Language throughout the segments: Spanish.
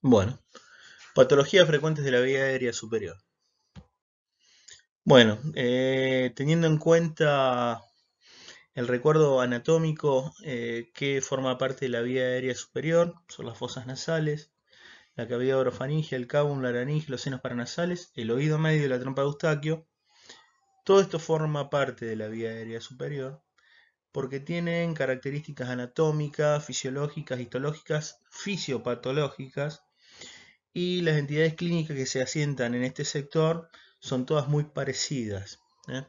Bueno, patologías frecuentes de la vía aérea superior. Bueno, teniendo en cuenta el recuerdo anatómico que forma parte de la vía aérea superior, son las fosas nasales, la cavidad orofaringe, el cavum, la laringe, los senos paranasales, el oído medio y la trompa de Eustaquio. Todo esto forma parte de la vía aérea superior porque tienen características anatómicas, fisiológicas, histológicas, fisiopatológicas, y las entidades clínicas que se asientan en este sector son todas muy parecidas. ¿eh?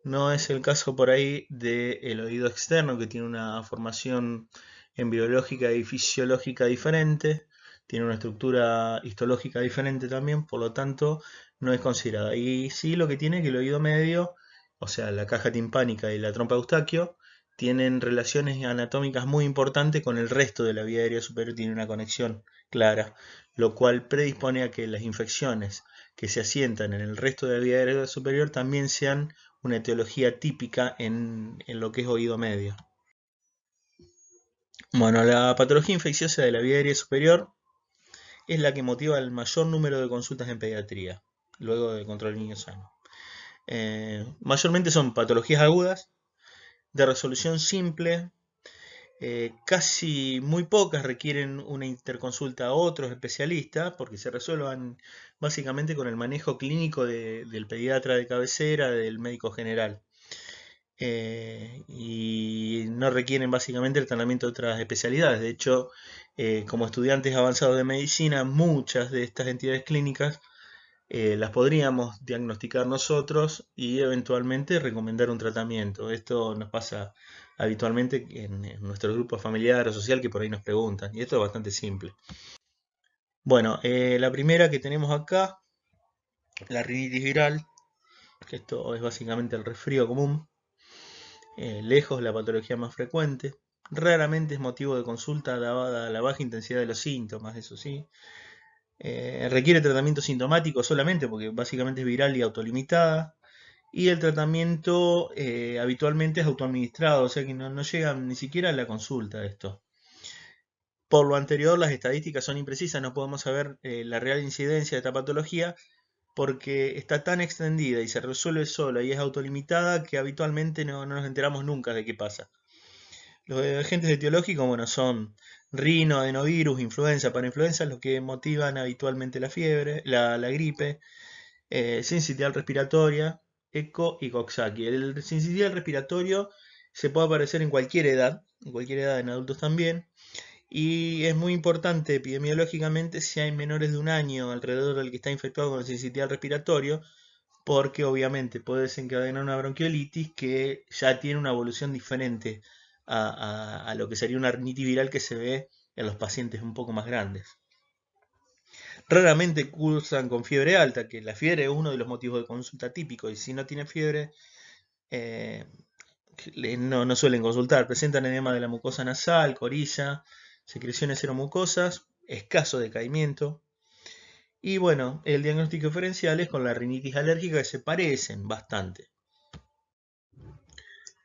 No es el caso por ahí del oído externo, que tiene una formación embriológica y fisiológica diferente, tiene una estructura histológica diferente también, por lo tanto no es considerada. Y sí, lo que tiene es que el oído medio, o sea, la caja timpánica y la trompa de Eustaquio, tienen relaciones anatómicas muy importantes con el resto de la vía aérea superior, tiene una conexión clara, lo cual predispone a que las infecciones que se asientan en el resto de la vía aérea superior también sean una etiología típica en lo que es oído medio. Bueno, la patología infecciosa de la vía aérea superior es la que motiva el mayor número de consultas en pediatría, luego del control del niño sano. Mayormente son patologías agudas, de resolución simple, casi muy pocas requieren una interconsulta a otros especialistas porque se resuelvan básicamente con el manejo clínico del pediatra de cabecera, del médico general. Y no requieren básicamente el tratamiento de otras especialidades. De hecho, como estudiantes avanzados de medicina, muchas de estas entidades clínicas las podríamos diagnosticar nosotros y eventualmente recomendar un tratamiento. Esto nos pasa habitualmente en nuestro grupo familiar o social que por ahí nos preguntan. Y esto es bastante simple. Bueno, la primera que tenemos acá, la rinitis viral, que esto es básicamente el resfrío común. Lejos la patología más frecuente. Raramente es motivo de consulta dada la baja intensidad de los síntomas, eso sí. Requiere tratamiento sintomático solamente porque básicamente es viral y autolimitada. Y el tratamiento habitualmente es autoadministrado, o sea que no llega ni siquiera a la consulta de esto. Por lo anterior, las estadísticas son imprecisas, no podemos saber la real incidencia de esta patología porque está tan extendida y se resuelve sola y es autolimitada que habitualmente no nos enteramos nunca de qué pasa. Los agentes etiológicos, bueno, son rino, adenovirus, influenza, parainfluenza, los que motivan habitualmente la fiebre, la gripe, sincitial respiratoria, eco y coxsackie. El sincitial respiratorio se puede aparecer en cualquier edad en adultos también, y es muy importante epidemiológicamente si hay menores de un año alrededor del que está infectado con el sincitial respiratorio, porque obviamente puede desencadenar una bronquiolitis que ya tiene una evolución diferente a lo que sería una rinitis viral que se ve en los pacientes un poco más grandes. Raramente cursan con fiebre alta, que la fiebre es uno de los motivos de consulta típico, y si no tiene fiebre, eh, no suelen consultar. Presentan edema de la mucosa nasal, corilla, secreciones seromucosas, escaso decaimiento. Y bueno, el diagnóstico diferencial es con la rinitis alérgica que se parecen bastante.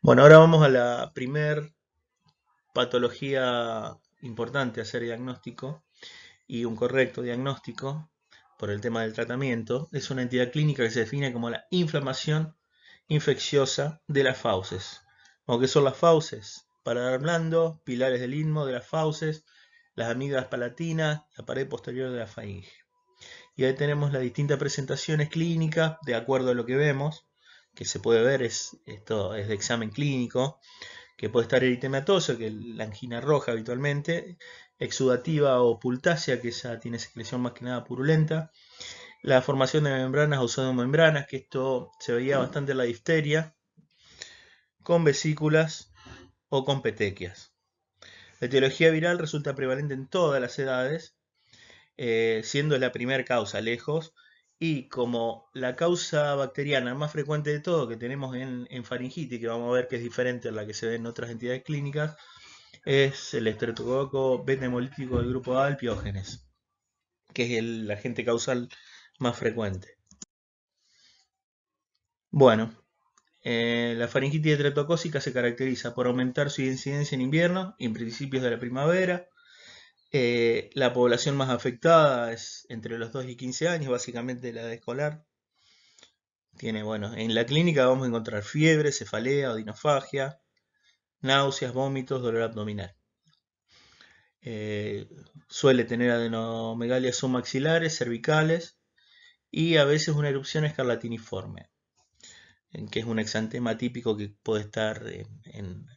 Bueno, ahora vamos a la primer patología importante a hacer diagnóstico y un correcto diagnóstico por el tema del tratamiento. Es una entidad clínica que se define como la inflamación infecciosa de las fauces. ¿O qué son las fauces? Paladar blando, pilares del istmo de las fauces, las amígdalas palatinas, la pared posterior de la faringe. Y ahí tenemos las distintas presentaciones clínicas de acuerdo a lo que vemos, que se puede ver, esto es de examen clínico, que puede estar eritematoso, que es la angina roja habitualmente, exudativa o pultácea, que esa tiene secreción más que nada purulenta, la formación de membranas o pseudomembranas, que esto se veía bastante en la difteria, con vesículas o con petequias. La etiología viral resulta prevalente en todas las edades, siendo la primera causa lejos, y como la causa bacteriana más frecuente de todo que tenemos en faringitis, que vamos a ver que es diferente a la que se ve en otras entidades clínicas, es el estreptococo beta hemolítico del grupo A, el Piógenes, que es el agente causal más frecuente. Bueno, la faringitis estreptocócica se caracteriza por aumentar su incidencia en invierno y en principios de la primavera, La población más afectada es entre los 2 y 15 años, básicamente la edad escolar. Tiene, bueno, en la clínica vamos a encontrar fiebre, cefalea, odinofagia, náuseas, vómitos, dolor abdominal. Eh, Suele tener adenomegalias submaxilares, cervicales y a veces una erupción escarlatiniforme, que es un exantema típico que puede estar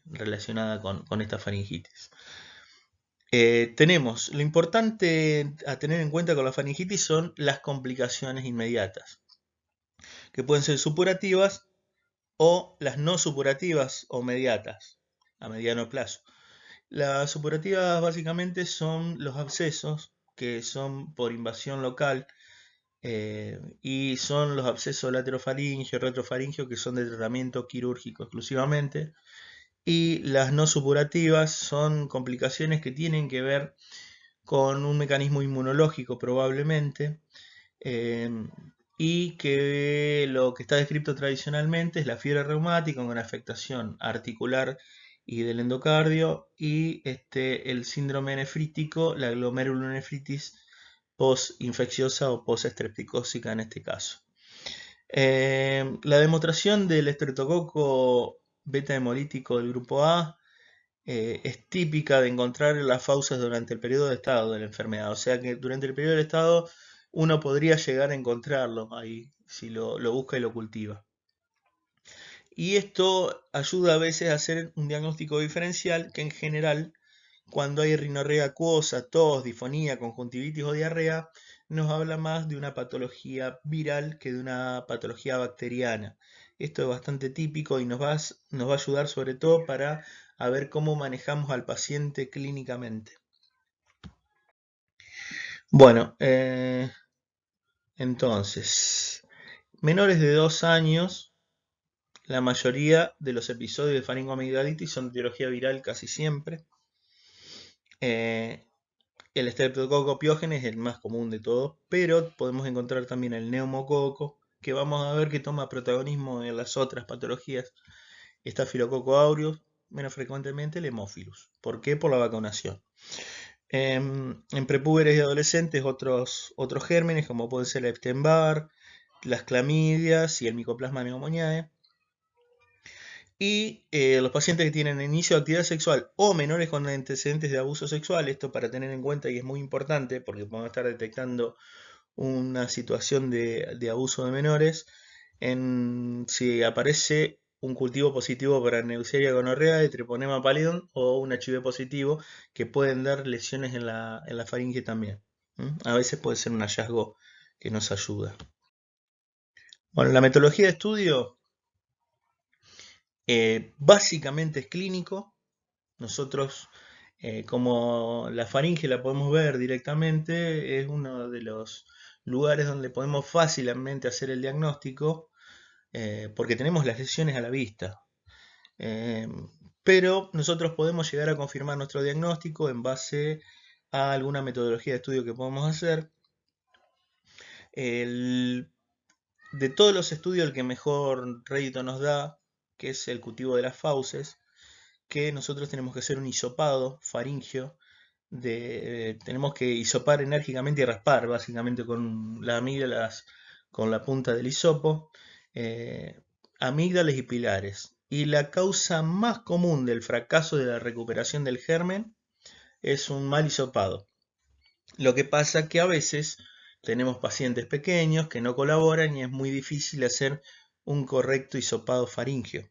relacionada con esta faringitis. Tenemos lo importante a tener en cuenta con la faringitis son las complicaciones inmediatas, que pueden ser supurativas o las no supurativas o mediatas a mediano plazo. Las supurativas básicamente son los abscesos que son por invasión local y son los abscesos laterofaringio, retrofaringio que son de tratamiento quirúrgico exclusivamente. Y las no supurativas son complicaciones que tienen que ver con un mecanismo inmunológico probablemente, eh, y que lo que está descrito tradicionalmente es la fiebre reumática con afectación articular y del endocardio y el síndrome nefrítico, la glomerulonefritis post-infecciosa o post-estrepticócica en este caso. La demostración del estreptococo beta hemolítico del grupo A es típica de encontrar las fauces durante el periodo de estado de la enfermedad. O sea que durante el periodo de estado uno podría llegar a encontrarlo ahí, si lo busca y lo cultiva. Y esto ayuda a veces a hacer un diagnóstico diferencial que en general, cuando hay rinorrea acuosa, tos, difonía, conjuntivitis o diarrea, nos habla más de una patología viral que de una patología bacteriana. Esto es bastante típico y nos va a ayudar sobre todo para a ver cómo manejamos al paciente clínicamente. Bueno, entonces, menores de 2 años, la mayoría de los episodios de faringoamigdalitis son de etiología viral casi siempre. El Streptococcus pyogenes es el más común de todos, pero podemos encontrar también el neumococo, que vamos a ver que toma protagonismo en las otras patologías. Staphylococcus aureus, menos frecuentemente el Haemophilus. ¿Por qué? Por la vacunación. En prepúberes y adolescentes otros gérmenes como pueden ser el Epstein-Barr, las clamidias y el Mycoplasma pneumoniae. Y los pacientes que tienen inicio de actividad sexual o menores con antecedentes de abuso sexual, esto para tener en cuenta y es muy importante porque podemos estar detectando una situación de abuso de menores, si aparece un cultivo positivo para Neisseria gonorrea, de Treponema pallidum o un HIV positivo que pueden dar lesiones en la faringe también. A veces puede ser un hallazgo que nos ayuda. Bueno, la metodología de estudio básicamente es clínico. Nosotros, como la faringe la podemos ver directamente, es uno de los lugares donde podemos fácilmente hacer el diagnóstico porque tenemos las lesiones a la vista. Eh, pero nosotros podemos llegar a confirmar nuestro diagnóstico en base a alguna metodología de estudio que podemos hacer. De todos los estudios, el que mejor rédito nos da, que es el cultivo de las fauces, que nosotros tenemos que hacer un hisopado faringio. Tenemos que hisopar enérgicamente y raspar básicamente con las amígdalas con la punta del hisopo, amígdalas y pilares. Y la causa más común del fracaso de la recuperación del germen es un mal hisopado. Lo que pasa que a veces tenemos pacientes pequeños que no colaboran y es muy difícil hacer un correcto hisopado faringio.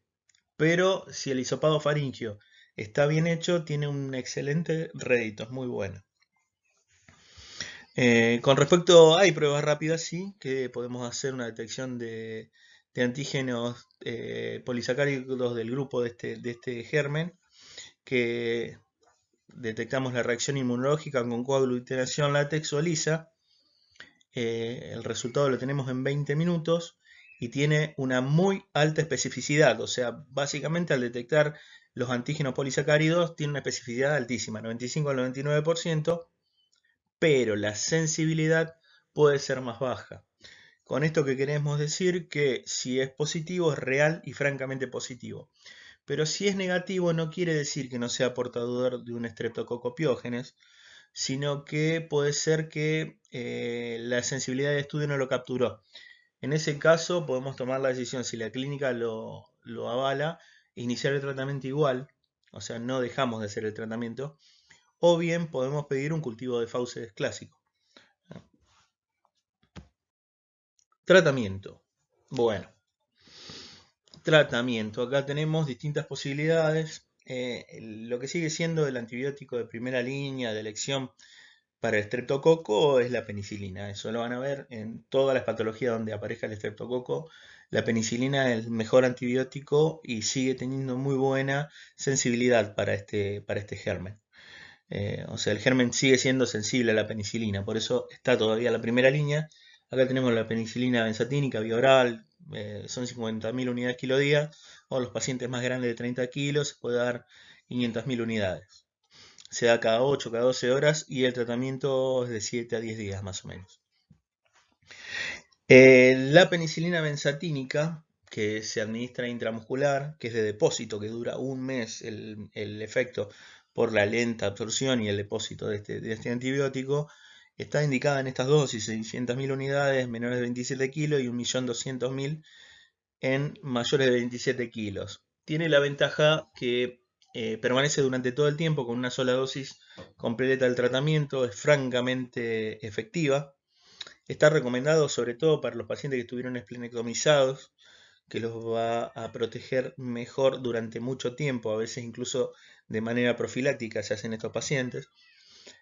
Pero si el hisopado faringio está bien hecho, tiene un excelente rédito, es muy bueno. Con respecto, hay pruebas rápidas, sí, que podemos hacer una detección de antígenos polisacáridos del grupo de este germen, que detectamos la reacción inmunológica con coaglutinación látex o ELISA. El resultado lo tenemos en 20 minutos y tiene una muy alta especificidad, o sea, básicamente al detectar los antígenos polisacáridos tiene una especificidad altísima, 95 al 99%, pero la sensibilidad puede ser más baja. Con esto que queremos decir que si es positivo es real y francamente positivo. Pero si es negativo no quiere decir que no sea portador de un Streptococcus pyogenes, sino que puede ser que la sensibilidad de estudio no lo capturó. En ese caso podemos tomar la decisión, si la clínica lo avala, iniciar el tratamiento igual, o sea, no dejamos de hacer el tratamiento, o bien podemos pedir un cultivo de fauces clásico. Tratamiento. Bueno, tratamiento. Acá tenemos distintas posibilidades. Lo que sigue siendo el antibiótico de primera línea de elección para el estreptococo es la penicilina. Eso lo van a ver en todas las patologías donde aparezca el estreptococo. La penicilina es el mejor antibiótico y sigue teniendo muy buena sensibilidad para este germen. O sea, el germen sigue siendo sensible a la penicilina, por eso está todavía en la primera línea. Acá tenemos la penicilina benzatínica, vía oral, son 50.000 unidades kilo día, o los pacientes más grandes de 30 kilos se puede dar 500.000 unidades. Se da cada 8, cada 12 horas y el tratamiento es de 7 a 10 días más o menos. La penicilina benzatínica, que se administra intramuscular, que es de depósito, que dura un mes el efecto por la lenta absorción y el depósito de este antibiótico, está indicada en estas dosis, 600.000 unidades, menores de 27 kilos y 1.200.000 en mayores de 27 kilos. Tiene la ventaja que permanece durante todo el tiempo con una sola dosis completa del tratamiento, es francamente efectiva. Está recomendado sobre todo para los pacientes que estuvieron esplenectomizados, que los va a proteger mejor durante mucho tiempo, a veces incluso de manera profiláctica se hacen estos pacientes.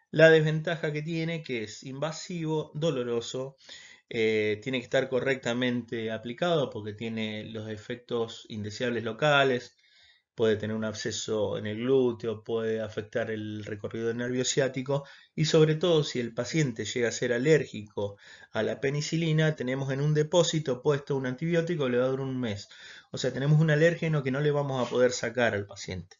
La desventaja que tiene, que es invasivo, doloroso, tiene que estar correctamente aplicado porque tiene los efectos indeseables locales, puede tener un absceso en el glúteo, puede afectar el recorrido del nervio ciático y sobre todo si el paciente llega a ser alérgico a la penicilina, tenemos en un depósito puesto un antibiótico que le va a durar un mes. O sea, tenemos un alérgeno que no le vamos a poder sacar al paciente.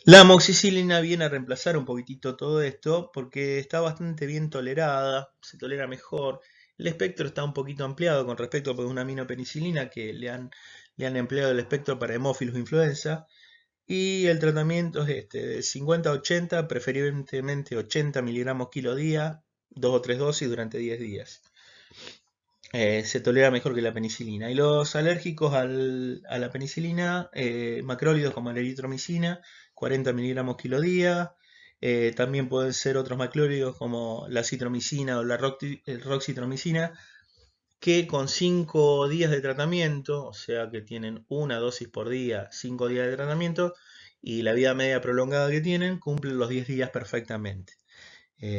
La amoxicilina viene a reemplazar un poquitito todo esto porque está bastante bien tolerada, se tolera mejor. El espectro está un poquito ampliado con respecto a una aminopenicilina que le han empleado el espectro para hemófilos influenza. Y el tratamiento es este, de 50 a 80, preferiblemente 80 miligramos kilo día, 2 o 3 dosis durante 10 días. Se tolera mejor que la penicilina. Y los alérgicos a la penicilina, macrólidos como la eritromicina, 40 miligramos kilo día. También pueden ser otros macrólidos como la citromicina o la roxitromicina, que con 5 días de tratamiento, o sea que tienen una dosis por día, 5 días de tratamiento, y la vida media prolongada que tienen, cumplen los 10 días perfectamente.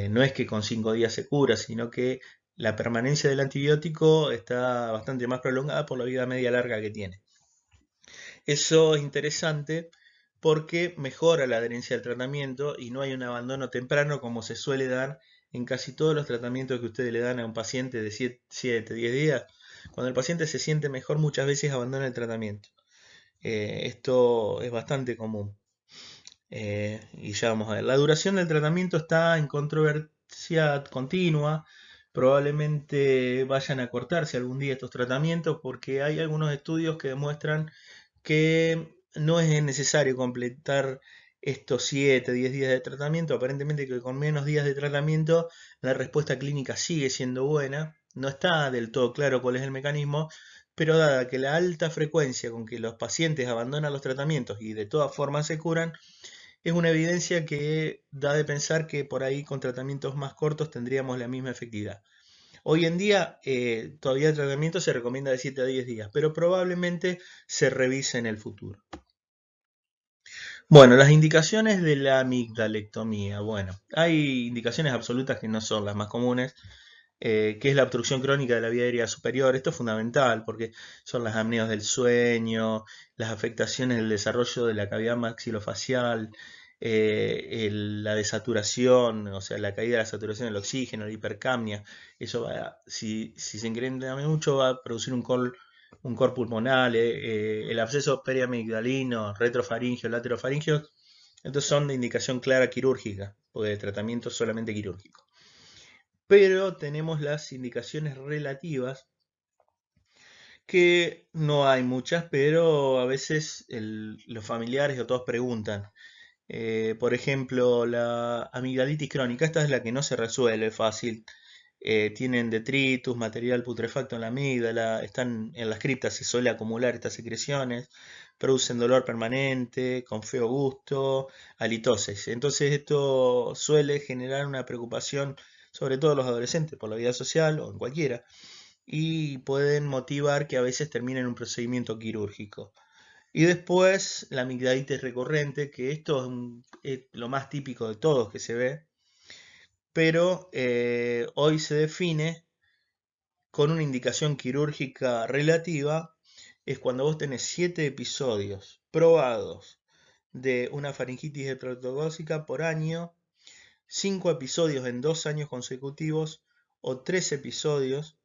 No es que con 5 días se cura, sino que la permanencia del antibiótico está bastante más prolongada por la vida media larga que tiene. Eso es interesante porque mejora la adherencia al tratamiento y no hay un abandono temprano como se suele dar en casi todos los tratamientos que ustedes le dan a un paciente de 7, 10 días. Cuando el paciente se siente mejor, muchas veces abandona el tratamiento. Esto es bastante común. Y ya vamos a ver. La duración del tratamiento está en controversia continua. Probablemente vayan a cortarse algún día estos tratamientos porque hay algunos estudios que demuestran que no es necesario completar estos 7, 10 días de tratamiento. Aparentemente que con menos días de tratamiento la respuesta clínica sigue siendo buena. No está del todo claro cuál es el mecanismo, pero dada que la alta frecuencia con que los pacientes abandonan los tratamientos y de todas formas se curan, es una evidencia que da de pensar que por ahí con tratamientos más cortos tendríamos la misma efectividad. Hoy en día todavía el tratamiento se recomienda de 7 a 10 días, pero probablemente se revise en el futuro. Bueno, las indicaciones de la amigdalectomía. Bueno, hay indicaciones absolutas que no son las más comunes, que es la obstrucción crónica de la vía aérea superior. Esto es fundamental porque son las apneas del sueño, las afectaciones del desarrollo de la cavidad maxilofacial, la desaturación, o sea, la caída de la saturación del oxígeno, la hipercapnia. Eso va, si se incrementa mucho, va a producir un cor pulmonar, el absceso periamigdalino, retrofaringio, laterofaringio. Estos son de indicación clara quirúrgica, porque de tratamiento solamente quirúrgico. Pero tenemos las indicaciones relativas, que no hay muchas, pero a veces los familiares o todos preguntan. Por ejemplo, la amigdalitis crónica, esta es la que no se resuelve fácil. Tienen detritus, material putrefacto en la amígdala, están en las criptas, se suele acumular estas secreciones, producen dolor permanente, con feo gusto, halitosis. Entonces esto suele generar una preocupación, sobre todo en los adolescentes, por la vida social o en cualquiera, y pueden motivar que a veces terminen un procedimiento quirúrgico. Y después la amigdalitis recurrente, que esto es lo más típico de todos que se ve, pero hoy se define con una indicación quirúrgica relativa, es cuando vos tenés 7 episodios probados de una faringitis hepatogócica por año, 5 episodios en 2 años consecutivos o 3 episodios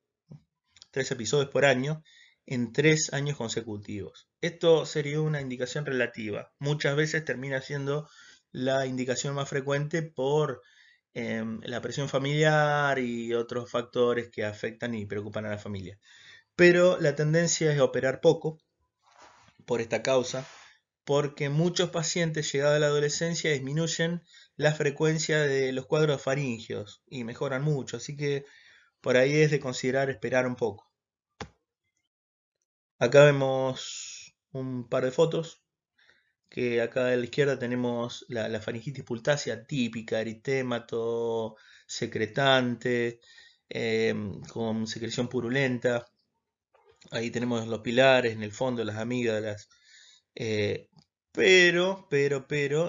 por año en 3 años consecutivos. Esto sería una indicación relativa. Muchas veces termina siendo la indicación más frecuente por la presión familiar y otros factores que afectan y preocupan a la familia. Pero la tendencia es operar poco por esta causa, porque muchos pacientes llegados a la adolescencia disminuyen la frecuencia de los cuadros faringios y mejoran mucho, así que por ahí es de considerar esperar un poco. Acá vemos un par de fotos, que acá a la izquierda tenemos la faringitis pultácea típica, eritémato, secretante, con secreción purulenta. Ahí tenemos los pilares, en el fondo las amígdalas. eh, pero,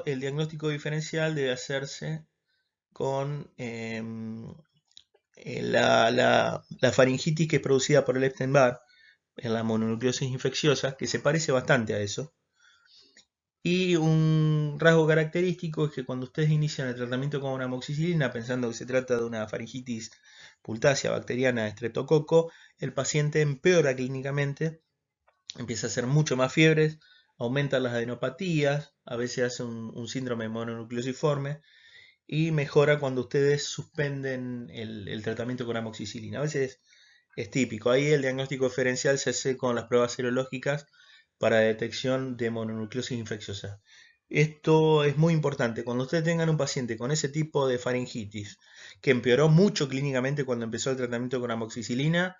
el diagnóstico diferencial debe hacerse con la faringitis que es producida por el Epstein-Barr en la mononucleosis infecciosa, que se parece bastante a eso. Y un rasgo característico es que cuando ustedes inician el tratamiento con una amoxicilina, pensando que se trata de una faringitis pultácea bacteriana de estreptococo, el paciente empeora clínicamente, empieza a hacer mucho más fiebres, aumentan las adenopatías, a veces hace un síndrome mononucleosiforme y mejora cuando ustedes suspenden el tratamiento con amoxicilina. A veces es típico. Ahí el diagnóstico diferencial se hace con las pruebas serológicas para detección de mononucleosis infecciosa. Esto es muy importante. Cuando ustedes tengan un paciente con ese tipo de faringitis, que empeoró mucho clínicamente cuando empezó el tratamiento con amoxicilina,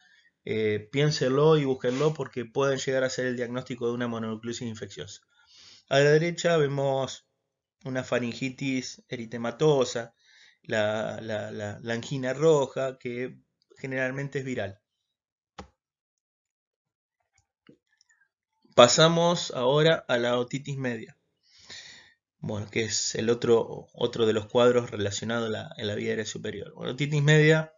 piénsenlo y búsquenlo porque pueden llegar a ser el diagnóstico de una mononucleosis infecciosa. A la derecha vemos una faringitis eritematosa, la angina roja, que generalmente es viral. Pasamos ahora a la otitis media, bueno, que es el otro de los cuadros relacionados en la vía aérea superior. Bueno, otitis media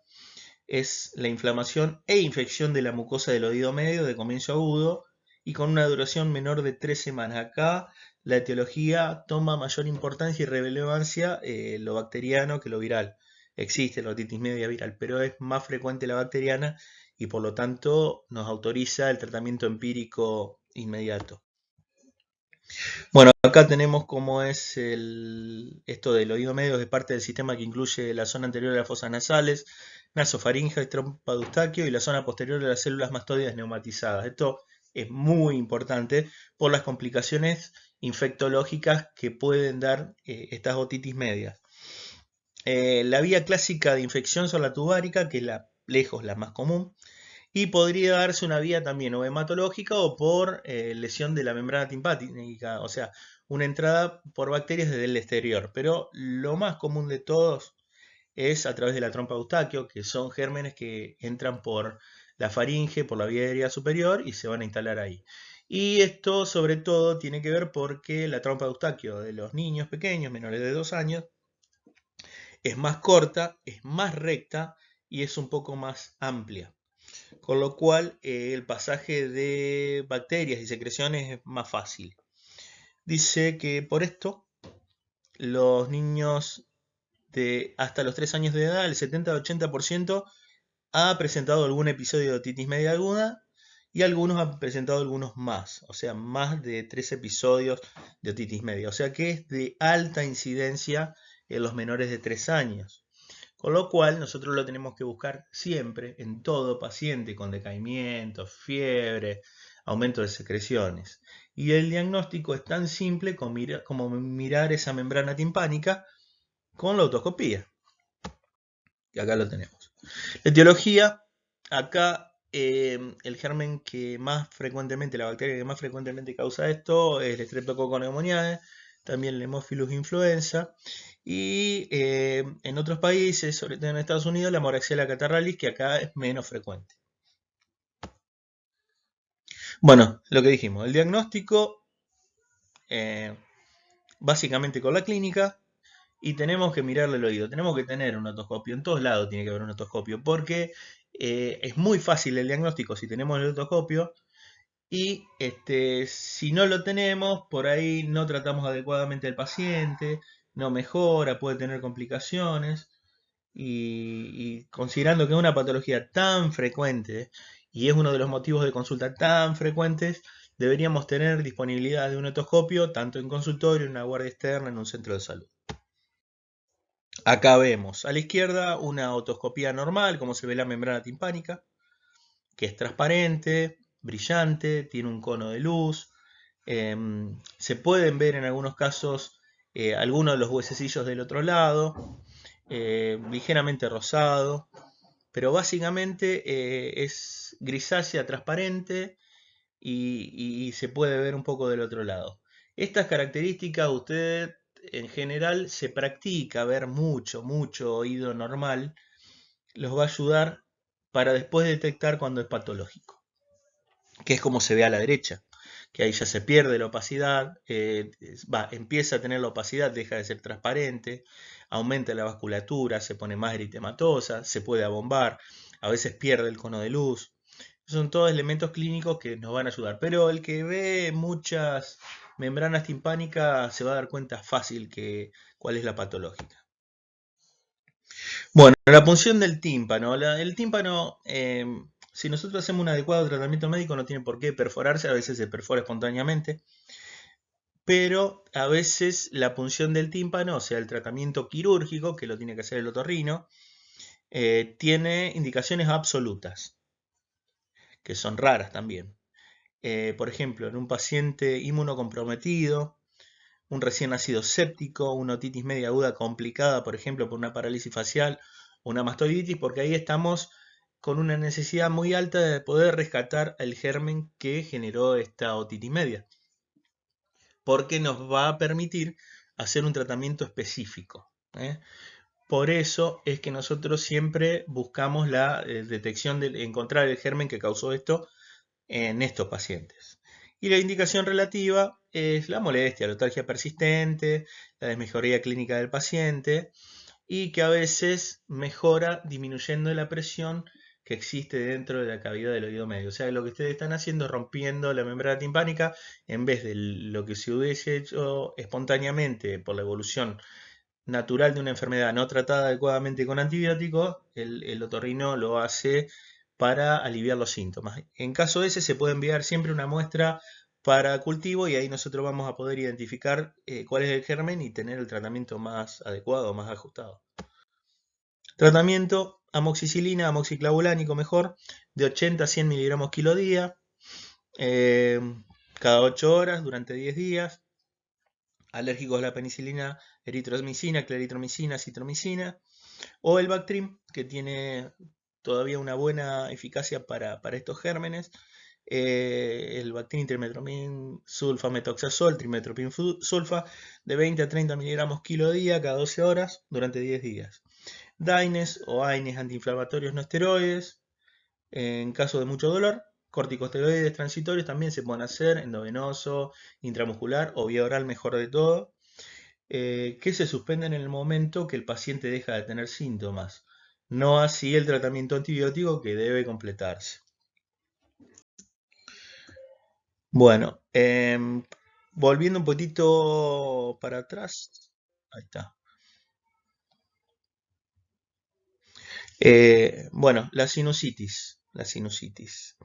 es la inflamación e infección de la mucosa del oído medio de comienzo agudo y con una duración menor de 3 semanas. Acá la etiología toma mayor importancia y relevancia lo bacteriano que lo viral. Existe la otitis media viral, pero es más frecuente la bacteriana y por lo tanto nos autoriza el tratamiento empírico inmediato. Bueno, acá tenemos cómo es esto del oído medio, es parte del sistema que incluye la zona anterior de las fosas nasales, nasofaringe, trompa de Eustaquio y la zona posterior de las células mastoides neumatizadas. Esto es muy importante por las complicaciones infectológicas que pueden dar estas otitis medias. La vía clásica de infección son la tubárica, que es lejos la más común, y podría darse una vía también o hematológica o por lesión de la membrana timpánica, o sea, una entrada por bacterias desde el exterior. Pero lo más común de todos es a través de la trompa de Eustaquio, que son gérmenes que entran por la faringe, por la vía aérea superior y se van a instalar ahí. Y esto sobre todo tiene que ver porque la trompa de Eustaquio de los niños pequeños, menores de 2 años, es más corta, es más recta y es un poco más amplia. Con lo cual el pasaje de bacterias y secreciones es más fácil. Dice que por esto los niños de hasta los 3 años de edad, el 70-80% ha presentado algún episodio de otitis media aguda y algunos han presentado algunos más, o sea, más de 3 episodios de otitis media, o sea que es de alta incidencia en los menores de 3 años. Con lo cual nosotros lo tenemos que buscar siempre en todo paciente con decaimiento, fiebre, aumento de secreciones. Y el diagnóstico es tan simple como mirar esa membrana timpánica con la otoscopía. Y acá lo tenemos. La etiología, acá el germen que más frecuentemente, la bacteria que más frecuentemente causa esto es el Streptococcus pneumoniae, también el Haemophilus influenza, y en otros países, sobre todo en Estados Unidos, la Moraxella catarrhalis, que acá es menos frecuente. Bueno, lo que dijimos, el diagnóstico, básicamente con la clínica, y tenemos que mirarle el oído, tenemos que tener un otoscopio, en todos lados tiene que haber un otoscopio, porque es muy fácil el diagnóstico si tenemos el otoscopio, y si no lo tenemos, por ahí no tratamos adecuadamente al paciente, no mejora, puede tener complicaciones, y considerando que es una patología tan frecuente, y es uno de los motivos de consulta tan frecuentes, deberíamos tener disponibilidad de un otoscopio, tanto en consultorio, en una guardia externa, en un centro de salud. Acá vemos a la izquierda una otoscopía normal, como se ve la membrana timpánica, que es transparente, brillante, tiene un cono de luz. Se pueden ver en algunos casos algunos de los huesecillos del otro lado, ligeramente rosado, pero básicamente es grisácea transparente y se puede ver un poco del otro lado. Estas características usted en general se practica ver mucho oído normal, los va a ayudar para después detectar cuando es patológico, que es como se ve a la derecha, que ahí ya se pierde la opacidad, empieza a tener la opacidad, deja de ser transparente, aumenta la vasculatura, se pone más eritematosa, se puede abombar, a veces pierde el cono de luz. Son todos elementos clínicos que nos van a ayudar, pero el que ve muchas membranas timpánicas se va a dar cuenta fácil cuál es la patológica. Bueno, la punción del tímpano. El tímpano, si nosotros hacemos un adecuado tratamiento médico, no tiene por qué perforarse, a veces se perfora espontáneamente, pero a veces la punción del tímpano, o sea, el tratamiento quirúrgico, que lo tiene que hacer el otorrino, tiene indicaciones absolutas, que son raras también. Por ejemplo, en un paciente inmunocomprometido, un recién nacido séptico, una otitis media aguda complicada, por ejemplo, por una parálisis facial o una mastoiditis, porque ahí estamos con una necesidad muy alta de poder rescatar el germen que generó esta otitis media, porque nos va a permitir hacer un tratamiento específico. Por eso es que nosotros siempre buscamos la detección de encontrar el germen que causó esto en estos pacientes. Y la indicación relativa es la molestia, la letargia persistente, la desmejoría clínica del paciente y que a veces mejora disminuyendo la presión que existe dentro de la cavidad del oído medio. O sea, lo que ustedes están haciendo es rompiendo la membrana timpánica en vez de lo que se hubiese hecho espontáneamente por la evolución natural de una enfermedad no tratada adecuadamente con antibióticos, el otorrino lo hace para aliviar los síntomas. En caso de ese se puede enviar siempre una muestra para cultivo y ahí nosotros vamos a poder identificar cuál es el germen y tener el tratamiento más adecuado, más ajustado. Tratamiento: amoxicilina, amoxiclavulánico mejor, de 80 a 100 miligramos kilo día, cada 8 horas durante 10 días. Alérgicos a la penicilina, eritromicina, claritromicina, citromicina, o el Bactrim, que tiene todavía una buena eficacia para estos gérmenes. El Bactrim, trimetoprim, sulfa, metoxazol, trimetoprim sulfa, de 20 a 30 miligramos kilo día cada 12 horas durante 10 días. Daines o AINES antiinflamatorios no esteroides, en caso de mucho dolor. Corticosteroides transitorios también se pueden hacer, endovenoso, intramuscular o vía oral, mejor de todo, que se suspenden en el momento que el paciente deja de tener síntomas, no así el tratamiento antibiótico, que debe completarse. Bueno, volviendo un poquito para atrás, ahí está. Bueno, la sinusitis. La sinusitis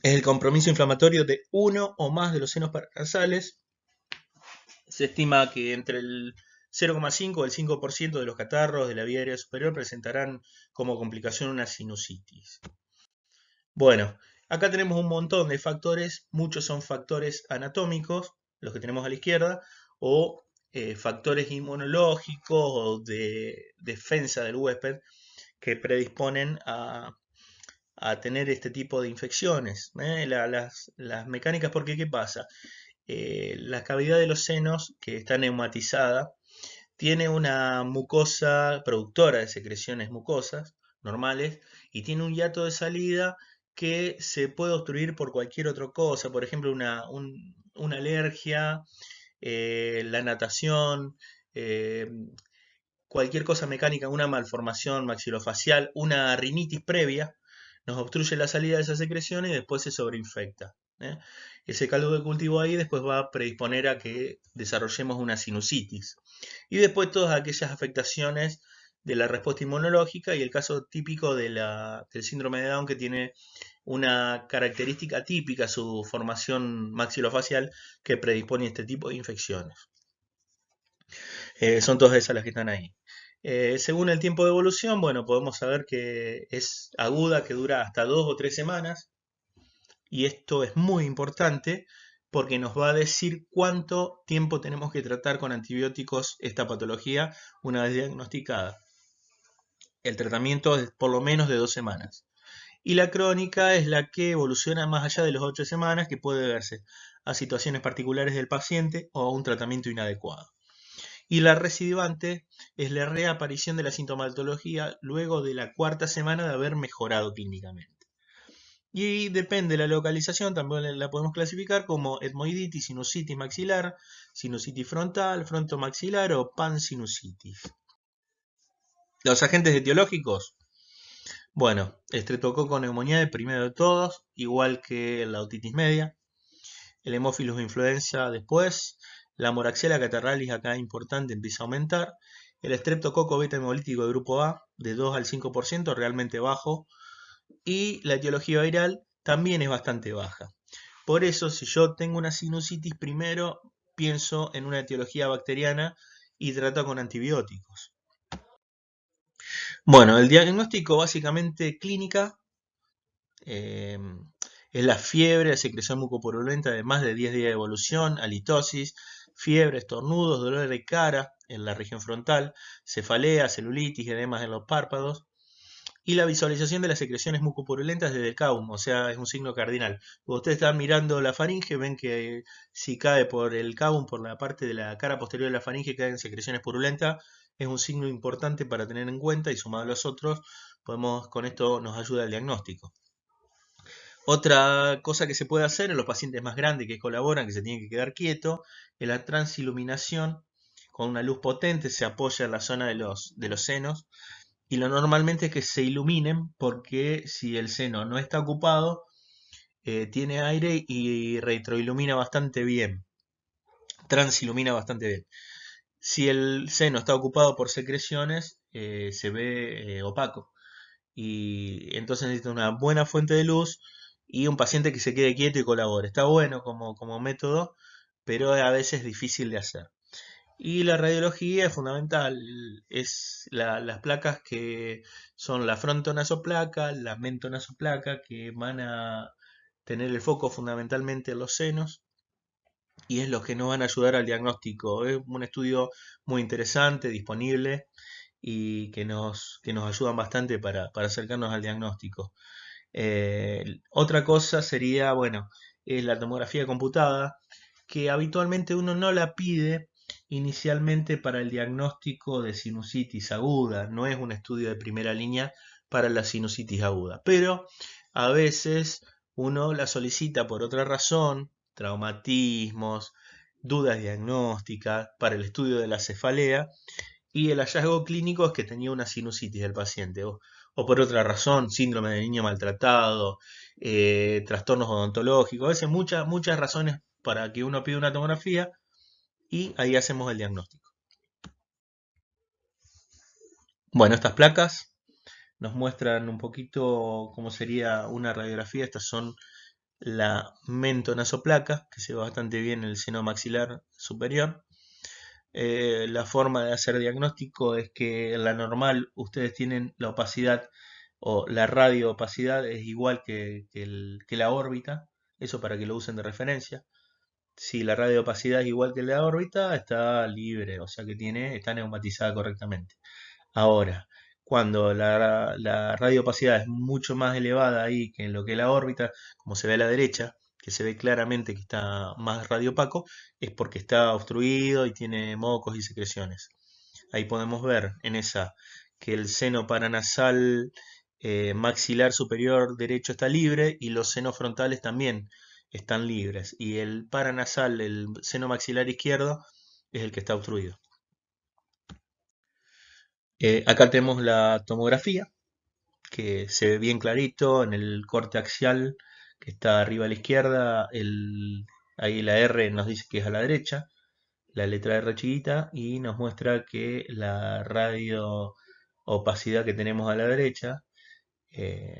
es el compromiso inflamatorio de uno o más de los senos paranasales. Se estima que entre el 0,5 o el 5% de los catarros de la vía aérea superior presentarán como complicación una sinusitis. Bueno, Acá tenemos un montón de factores, muchos son factores anatómicos, los que tenemos a la izquierda, o factores inmunológicos o de defensa del huésped que predisponen a tener este tipo de infecciones. Las mecánicas, porque ¿qué pasa? La cavidad de los senos, que está neumatizada, tiene una mucosa productora de secreciones mucosas normales y tiene un hiato de salida que se puede obstruir por cualquier otra cosa, por ejemplo una alergia, la natación, eh, cualquier cosa mecánica, una malformación maxilofacial, una rinitis previa, nos obstruye la salida de esas secreciones y después se sobreinfecta. ¿eh? Ese caldo de cultivo ahí después va a predisponer a que desarrollemos una sinusitis. Y después todas aquellas afectaciones de la respuesta inmunológica y el caso típico del síndrome de Down, que tiene una característica típica, su formación maxilofacial, que predispone a este tipo de infecciones. Son todas esas las que están ahí. Según el tiempo de evolución, bueno, podemos saber que es aguda, que dura hasta 2 o 3 semanas, y esto es muy importante porque nos va a decir cuánto tiempo tenemos que tratar con antibióticos esta patología una vez diagnosticada. El tratamiento es por lo menos de 2 semanas. Y la crónica es la que evoluciona más allá de las 8 semanas, que puede verse a situaciones particulares del paciente o a un tratamiento inadecuado. Y la recidivante es la reaparición de la sintomatología luego de la 4.ª semana de haber mejorado clínicamente. Y depende de la localización, también la podemos clasificar como etmoiditis, sinusitis maxilar, sinusitis frontal, frontomaxilar o pansinusitis. Los agentes etiológicos, bueno, estreptococo neumoniae primero de todos, igual que la otitis media, el Haemophilus influenza después, la Moraxella catarrhalis acá importante empieza a aumentar, el estreptococo beta hemolítico de grupo A de 2 al 5%, realmente bajo, y la etiología viral también es bastante baja. Por eso, si yo tengo una sinusitis, primero pienso en una etiología bacteriana y trato con antibióticos. Bueno, el diagnóstico básicamente clínica eh, es la fiebre, la secreción mucopurulenta de más de 10 días de evolución, halitosis, fiebre, estornudos, dolor de cara en la región frontal, cefalea, celulitis, edemas en los párpados, y la visualización de las secreciones mucopurulentas desde el CAUM, o sea, es un signo cardinal. Cuando ustedes están mirando la faringe, ven que si cae por el CAUM, por la parte de la cara posterior de la faringe, caen secreciones purulentas, es un signo importante para tener en cuenta y sumado a los otros, con esto nos ayuda el diagnóstico. Otra cosa que se puede hacer en los pacientes más grandes que colaboran, que se tienen que quedar quietos, es la transiluminación. Con una luz potente se apoya en la zona de los senos y lo normalmente es que se iluminen porque si el seno no está ocupado, tiene aire y retroilumina bastante bien, transilumina bastante bien. Si el seno está ocupado por secreciones, se ve opaco y entonces necesita una buena fuente de luz y un paciente que se quede quieto y colabore. Está bueno como método, pero a veces es difícil de hacer. Y la radiología es fundamental, es las placas que son la frontonasoplaca, la mentonasoplaca, que van a tener el foco fundamentalmente en los senos y es lo que nos van a ayudar al diagnóstico. Es un estudio muy interesante, disponible y que nos ayudan bastante para acercarnos al diagnóstico. Otra cosa sería, bueno, es la tomografía computada, que habitualmente uno no la pide inicialmente para el diagnóstico de sinusitis aguda, no es un estudio de primera línea para la sinusitis aguda, pero a veces uno la solicita por otra razón, traumatismos, dudas diagnósticas, para el estudio de la cefalea, y el hallazgo clínico es que tenía una sinusitis del paciente, o por otra razón, síndrome de niño maltratado, trastornos odontológicos, a veces muchas razones para que uno pida una tomografía y ahí hacemos el diagnóstico. Bueno, estas placas nos muestran un poquito cómo sería una radiografía. Estas son la mentonasoplaca, que se ve bastante bien en el seno maxilar superior. La forma de hacer diagnóstico es que en la normal ustedes tienen la opacidad o la radioopacidad es igual que la órbita, eso para que lo usen de referencia. Si la radioopacidad es igual que la órbita, está libre, o sea que está neumatizada correctamente. Ahora, cuando la radioopacidad es mucho más elevada ahí que en lo que es la órbita, como se ve a la derecha, que se ve claramente que está más radiopaco, es porque está obstruido y tiene mocos y secreciones. Ahí podemos ver en esa que el seno paranasal maxilar superior derecho está libre y los senos frontales también están libres. Y el paranasal, el seno maxilar izquierdo, es el que está obstruido. Acá tenemos la tomografía, que se ve bien clarito en el corte axial que está arriba a la izquierda. Ahí la R nos dice que es a la derecha, la letra R chiquita, y nos muestra que la radio opacidad que tenemos a la derecha,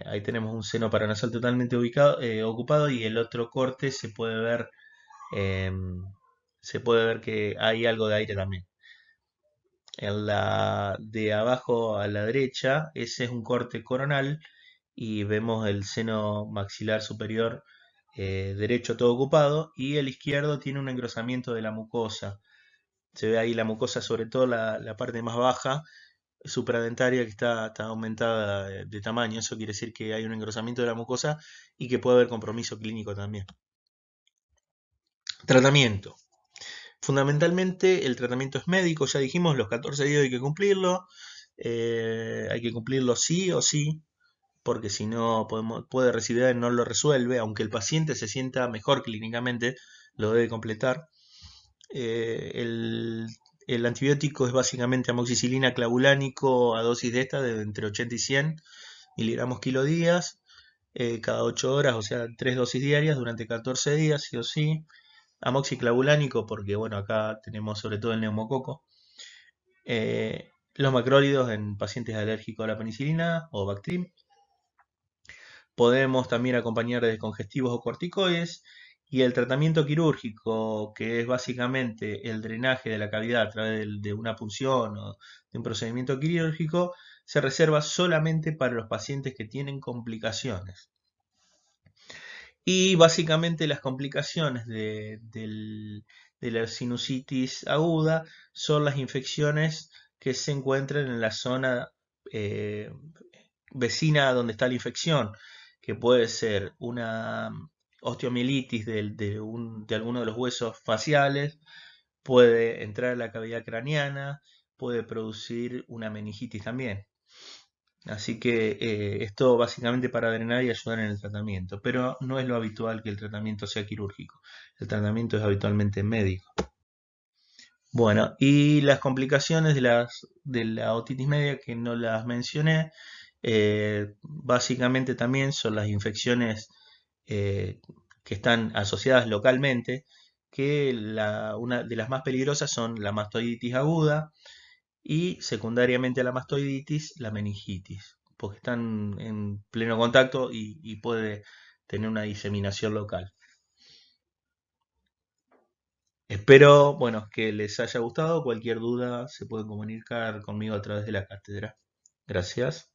ahí tenemos un seno paranasal totalmente ocupado y el otro corte em, se puede ver que hay algo de aire también. En la de abajo a la derecha, ese es un corte coronal y vemos el seno maxilar superior derecho todo ocupado y el izquierdo tiene un engrosamiento de la mucosa. Se ve ahí la mucosa, sobre todo la parte más baja, supradentaria, que está aumentada de tamaño. Eso quiere decir que hay un engrosamiento de la mucosa y que puede haber compromiso clínico también. Tratamiento. Fundamentalmente el tratamiento es médico, ya dijimos, los 14 días hay que cumplirlo. Hay que cumplirlo sí o sí, porque si no puede recibir no lo resuelve, aunque el paciente se sienta mejor clínicamente, lo debe completar. Eh, el, el antibiótico es básicamente amoxicilina clavulánico a dosis de esta de entre 80 y 100 miligramos kilo días, cada 8 horas, o sea, 3 dosis diarias durante 14 días, sí o sí. Amoxiclavulánico porque, bueno, acá tenemos sobre todo el neumococo. Los macrólidos en pacientes alérgicos a la penicilina o Bactrim. Podemos también acompañar de descongestivos o corticoides. Y el tratamiento quirúrgico, que es básicamente el drenaje de la cavidad a través de una punción o de un procedimiento quirúrgico, se reserva solamente para los pacientes que tienen complicaciones. Y básicamente las complicaciones de la sinusitis aguda son las infecciones que se encuentran en la zona eh, vecina a donde está la infección, que puede ser una osteomielitis de alguno de los huesos faciales, puede entrar a la cavidad craneana, puede producir una meningitis también. Así que esto básicamente para drenar y ayudar en el tratamiento, pero no es lo habitual que el tratamiento sea quirúrgico. El tratamiento es habitualmente médico. Bueno, y las complicaciones de la otitis media que no las mencioné, básicamente también son las infecciones eh, que están asociadas localmente, que una de las más peligrosas son la mastoiditis aguda, y secundariamente a la mastoiditis, la meningitis, porque están en pleno contacto y puede tener una diseminación local. Espero, bueno, que les haya gustado. Cualquier duda se puede comunicar conmigo a través de la cátedra. Gracias.